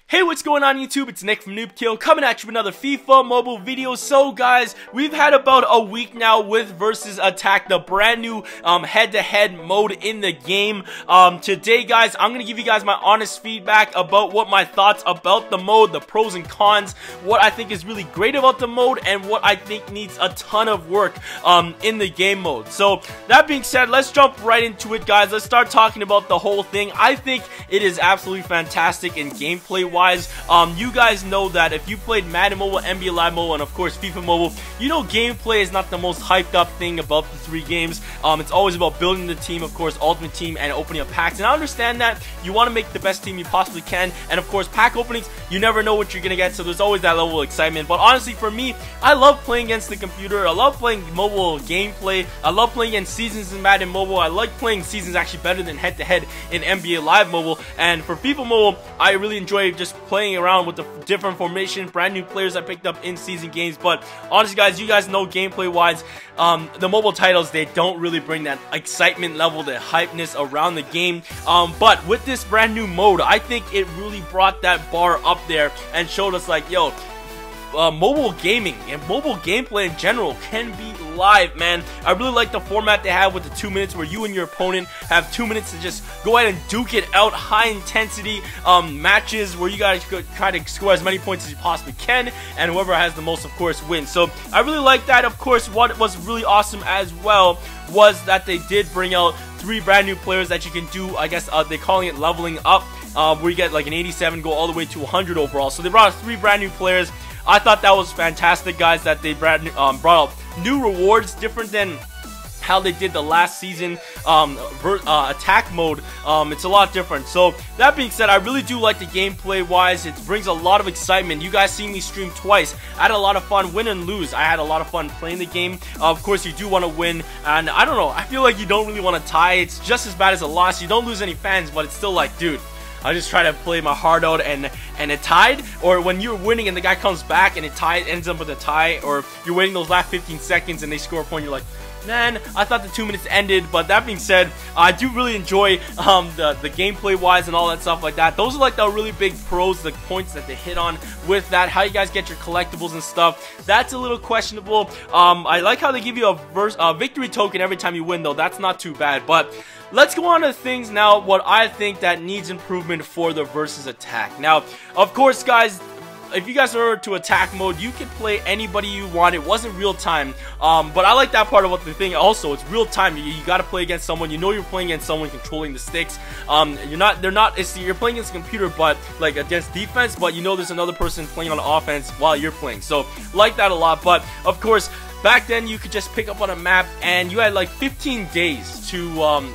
Hey, what's going on YouTube? It's Nick from Noobkill coming at you with another FIFA mobile video. So guys, we've had about a week now with Versus Attack, the brand new head-to-head mode in the game. Today guys, I'm gonna give you guys my honest feedback about what my thoughts about the mode, the pros and cons, what I think is really great about the mode, and what I think needs a ton of work in the game mode. So that being said, let's jump right into it guys. Let's start talking about the whole thing. I think it is absolutely fantastic in gameplay wise. You guys know that if you played Madden Mobile, NBA Live Mobile, and of course FIFA Mobile, you know gameplay is not the most hyped up thing about the three games. It's always about building the team, of course, Ultimate Team, and opening up packs. And I understand that you want to make the best team you possibly can, and of course pack openings, you never know what you're gonna get, so there's always that level of excitement. But honestly, for me, I love playing against the computer. I love playing mobile gameplay. I love playing against seasons in Madden Mobile. I like playing seasons actually better than head-to-head in NBA Live Mobile. And for FIFA Mobile, I really enjoy just playing around with the different formation, brand new players I picked up in season games. But honestly guys, you guys know gameplay wise, the mobile titles, they don't really bring that excitement level, the hypeness around the game. But with this brand new mode, I think it really brought that bar up there and showed us like, yo, mobile gaming and mobile gameplay in general can be live, man. I really like the format they have with the 2 minutes where you and your opponent have 2 minutes to just go ahead and duke it out, high intensity matches where you guys try to score as many points as you possibly can, and whoever has the most, of course, wins. So I really like that. Of course, what was really awesome as well was that they did bring out 3 brand new players that you can do, I guess they're calling it leveling up, where you get like an 87, go all the way to 100 overall. So they brought out 3 brand new players. I thought that was fantastic, guys, that they brought out new rewards, different than how they did the last season attack mode. It's a lot different. So that being said, I really do like the gameplay wise. It brings a lot of excitement. You guys see me stream twice. I had a lot of fun, win and lose. I had a lot of fun playing the game. Of course, you do want to win, and I don't know, I feel like you don't really want to tie. It's just as bad as a loss. You don't lose any fans, but it's still like, dude, I just try to play my heart out and it tied. Or when you're winning and the guy comes back and it ends up with a tie, or you're waiting those last 15 seconds and they score a point, you're like, man, I thought the 2 minutes ended. But that being said, I do really enjoy the gameplay wise and all that stuff like that. Those are like the really big pros, the points that they hit on with that. How you guys get your collectibles and stuff, that's a little questionable. I like how they give you a victory token every time you win, though. That's not too bad. But let's go on to things now, what I think that needs improvement for the Versus Attack. Now, of course, guys, if you guys are to attack mode, you can play anybody you want. It wasn't real time, but I like that part about the thing. Also, it's real time. You got to play against someone. You know you're playing against someone controlling the sticks. You're playing against a computer, but like against defense. But you know there's another person playing on offense while you're playing. So like that a lot. But of course, back then you could just pick up on a map and you had like 15 days to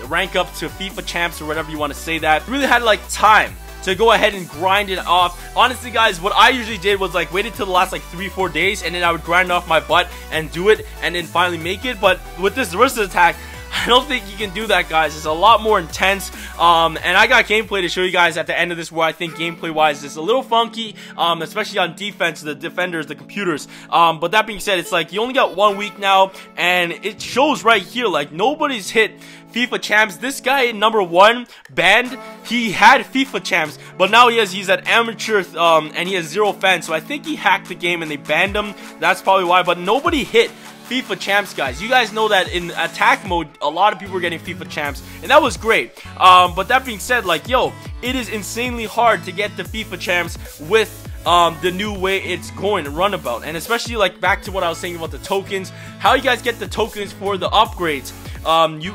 rank up to FIFA champs or whatever you want to say that. You really had like time to go ahead and grind it off. Honestly guys, what I usually did was like waited till the last like 3-4 days and then I would grind off my butt and do it and then finally make it. But with this Versus Attack, I don't think you can do that, guys. It's a lot more intense, and I got gameplay to show you guys at the end of this where I think gameplay wise is a little funky, especially on defense, the defenders, the computers. But that being said, it's like you only got 1 week now and it shows right here like nobody's hit FIFA champs. This guy number 1 banned, he had FIFA champs, but now he's at amateur and he has 0 fans, so I think he hacked the game and they banned him. That's probably why. But nobody hit FIFA champs, guys. You guys know that in attack mode a lot of people were getting FIFA champs and that was great. But that being said, like, yo, it is insanely hard to get the FIFA champs with the new way it's going to run about. And especially like back to what I was saying about the tokens, how you guys get the tokens for the upgrades.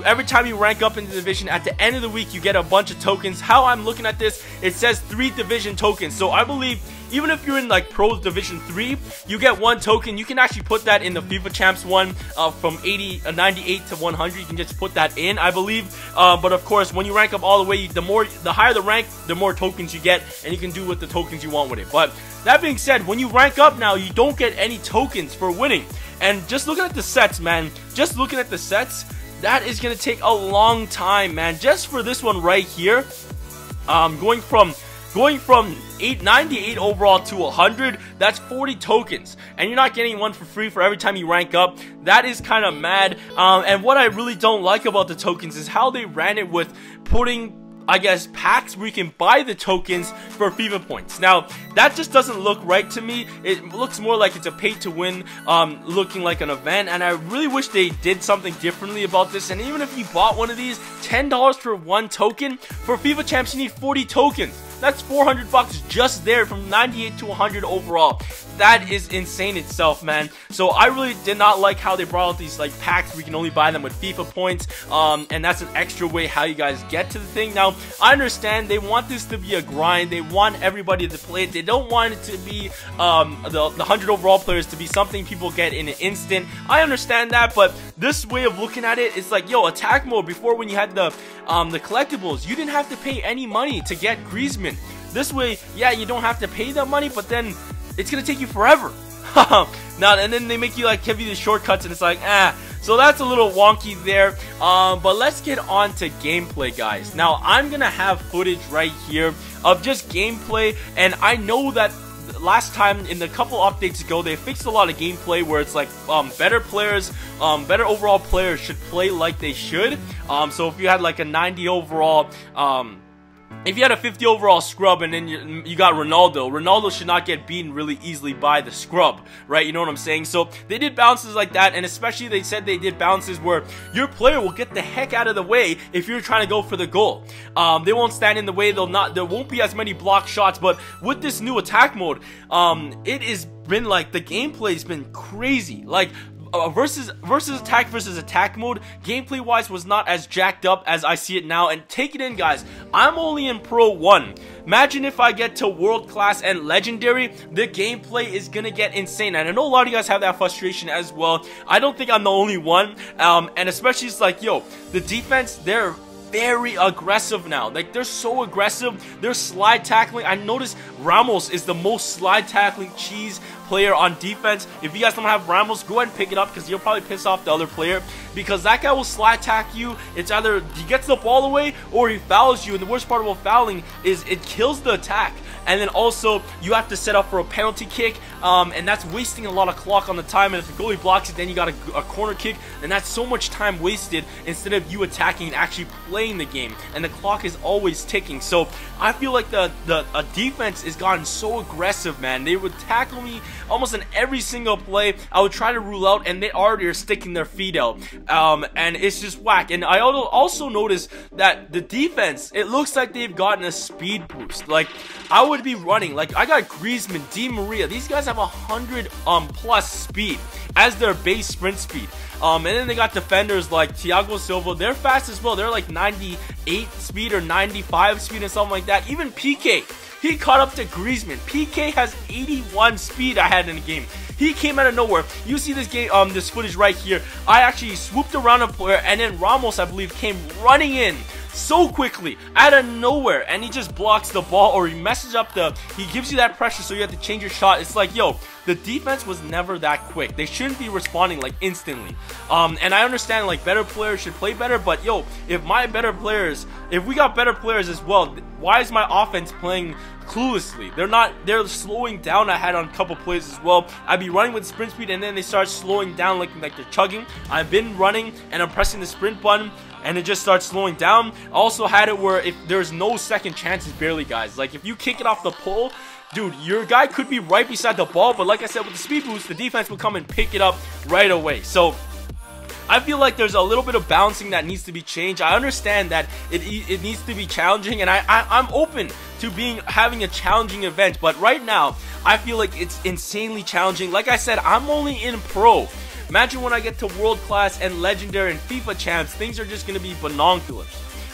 Every time you rank up in the division, at the end of the week you get a bunch of tokens. How I'm looking at this, it says 3 division tokens. So I believe even if you're in like Pro Division 3, you get 1 token. You can actually put that in the FIFA Champs one from 98 to 100. You can just put that in, I believe. But of course, when you rank up all the way, the higher the rank, the more tokens you get, and you can do with the tokens you want with it. But that being said, when you rank up now, you don't get any tokens for winning. And just looking at the sets, man, just looking at the sets, that is going to take a long time, man. Just for this one right here, going from 98 overall to 100, that's 40 tokens, and you're not getting one for free for every time you rank up. That is kind of mad. And what I really don't like about the tokens is how they ran it with putting I guess, packs where you can buy the tokens for FIFA points. Now, that just doesn't look right to me. It looks more like it's a pay-to-win, looking like an event, and I really wish they did something differently about this. And even if you bought one of these, $10 for one token, for FIFA Champs you need 40 tokens. That's 400 bucks just there, from 98 to 100 overall. That is insane itself, man. So I really did not like how they brought out these like packs where you can only buy them with FIFA points, and that's an extra way how you guys get to the thing. Now, I understand they want this to be a grind. They want everybody to play it. They don't want it to be the 100 overall players to be something people get in an instant. I understand that, but this way of looking at it is like, yo, attack mode, before when you had the collectibles, you didn't have to pay any money to get Griezmann. This way, yeah, you don't have to pay that money, but then it's gonna take you forever. Now, and then they make you like give you the shortcuts, and it's like, so that's a little wonky there. But let's get on to gameplay, guys. Now, I'm gonna have footage right here of just gameplay, and I know that last time, in the couple updates ago, they fixed a lot of gameplay where it's like better players, better overall players should play like they should. So if you had like a 90 overall, if you had a 50 overall scrub and then you got Ronaldo should not get beaten really easily by the scrub, right? You know what I'm saying? So they did bounces like that, and especially they said they did bounces where your player will get the heck out of the way if you're trying to go for the goal. They won't stand in the way. There won't be as many block shots. But with this new attack mode, it has been like, the gaymplay's been crazy. Like, versus attack mode, gameplay wise, was not as jacked up as I see it now. And take it in, guys, I'm only in Pro 1. Imagine if I get to world class and legendary, the gameplay is gonna get insane. And I know a lot of you guys have that frustration as well. I don't think I'm the only one. And especially, it's like, yo, the defense, they're very aggressive now. Like, they're so aggressive. They're slide tackling. I noticed Ramos is the most slide tackling cheese player on defense. If you guys don't have Ramos, go ahead and pick it up, because you'll probably piss off the other player, because that guy will slide tack you. It's either he gets the ball away or he fouls you, and the worst part about fouling is it kills the attack. And then also, you have to set up for a penalty kick, and that's wasting a lot of clock on the time. And if the goalie blocks it, then you got a corner kick, and that's so much time wasted instead of you attacking and actually playing the game. And the clock is always ticking. So I feel like the defense has gotten so aggressive, man. They would tackle me almost in every single play. I would try to rule out, and they already are sticking their feet out, and it's just whack. And I also noticed that the defense, it looks like they've gotten a speed boost. Like, I would be running, like, I got Griezmann, Di Maria, these guys have 100 plus speed as their base sprint speed. And then they got defenders like Thiago Silva. They're fast as well. They're like 98 speed or 95 speed and something like that. Even PK, he caught up to Griezmann. PK has 81 speed I had in the game. He came out of nowhere. You see this game, this footage right here. I actually swooped around a player, and then Ramos, I believe, came running in so quickly out of nowhere, and he just blocks the ball, or he messes up he gives you that pressure, so you have to change your shot. It's like, yo, the defense was never that quick. They shouldn't be responding like instantly. And I understand like better players should play better, but yo, if we got better players as well, why is my offense playing cluelessly? They're slowing down. I had on a couple plays as well. I'd be running with sprint speed, and then they start slowing down like they're chugging. I've been running and I'm pressing the sprint button, and it just starts slowing down. I also had it where if there's no second chances, barely, guys. Like, if you kick it off the pole, dude, your guy could be right beside the ball, but like I said, with the speed boost, the defense will come and pick it up right away. So I feel like there's a little bit of balancing that needs to be changed. I understand that it needs to be challenging, and I'm open to having a challenging event, but right now I feel like it's insanely challenging. Like I said, I'm only in Pro. Imagine when I get to world class and legendary and FIFA champs, things are just going to be binoculars.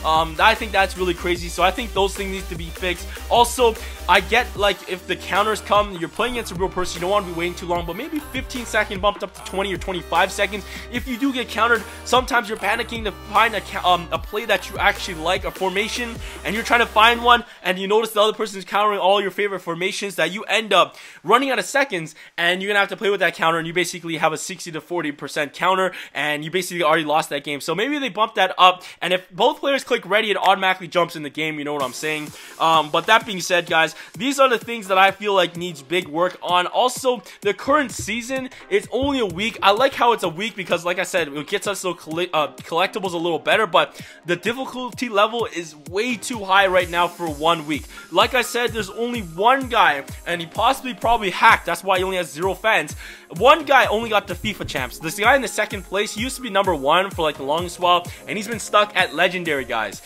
I think that's really crazy, so I think those things need to be fixed. Also, I get, like, if the counters come, you're playing against a real person, you don't want to be waiting too long, but maybe 15 seconds bumped up to 20 or 25 seconds. If you do get countered, sometimes you're panicking to find a play that you actually like, a formation, and you're trying to find one, and you notice the other person is countering all your favorite formations, that you end up running out of seconds, and you're going to have to play with that counter, and you basically have a 60 to 40% counter, and you basically already lost that game. So maybe they bump that up, and if both players click ready, it automatically jumps in the game, you know what I'm saying? But that being said, guys, these are the things that I feel like needs big work on. Also, the current season, it's only a week. I like how it's a week because, like I said, it gets us those collectibles a little better, but the difficulty level is way too high right now for 1 week. Like I said, there's only one guy, and he probably hacked. That's why he only has 0 fans. One guy only got the FIFA champs. This guy in the second place, he used to be #1 for like the longest while, and he's been stuck at legendary, guys.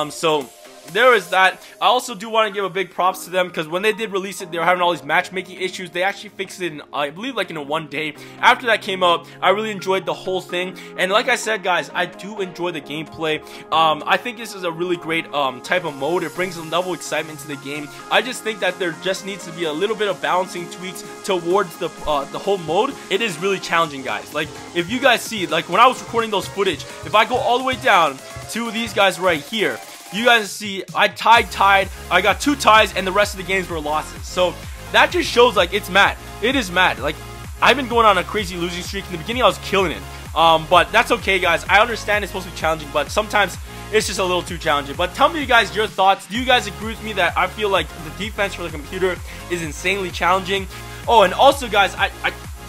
So there is that. I also do want to give a big props to them because when they did release it, they were having all these matchmaking issues. They actually fixed it in, I believe, like in a 1 day. After that came out, I really enjoyed the whole thing. And like I said, guys, I do enjoy the gameplay. I think this is a really great type of mode. It brings a level of excitement to the game. I just think that there just needs to be a little bit of balancing tweaks towards the whole mode. It is really challenging, guys. Like, if you guys see, like when I was recording those footage, if I go all the way down to these guys right here, you guys see I tied, I got 2 ties, and the rest of the games were losses. So that just shows like it's mad. It is mad. Like, I've been going on a crazy losing streak. In the beginning I was killing it, but that's okay, guys. I understand it's supposed to be challenging, but sometimes it's just a little too challenging. But tell me, you guys, your thoughts. Do you guys agree with me that I feel like the defense for the computer is insanely challenging? Oh, and also, guys,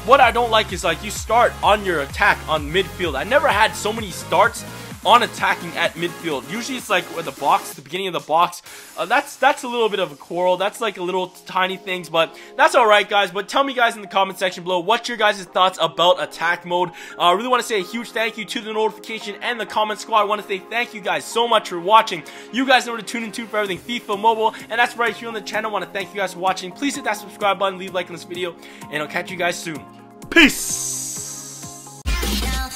what I don't like is like you start on your attack on midfield. I never had so many starts on attacking at midfield. Usually it's like with the box, the beginning of the box. That's a little bit of a quarrel. That's like a little tiny things, but that's alright, guys. But tell me, guys, in the comment section below, what's your guys' thoughts about attack mode. I really want to say a huge thank you to the notification and the comment squad. I want to say thank you guys so much for watching. You guys know where to tune into for everything FIFA Mobile, and that's right here on the channel. I want to thank you guys for watching. Please hit that subscribe button, leave a like on this video, and I'll catch you guys soon. Peace!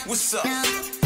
What's up?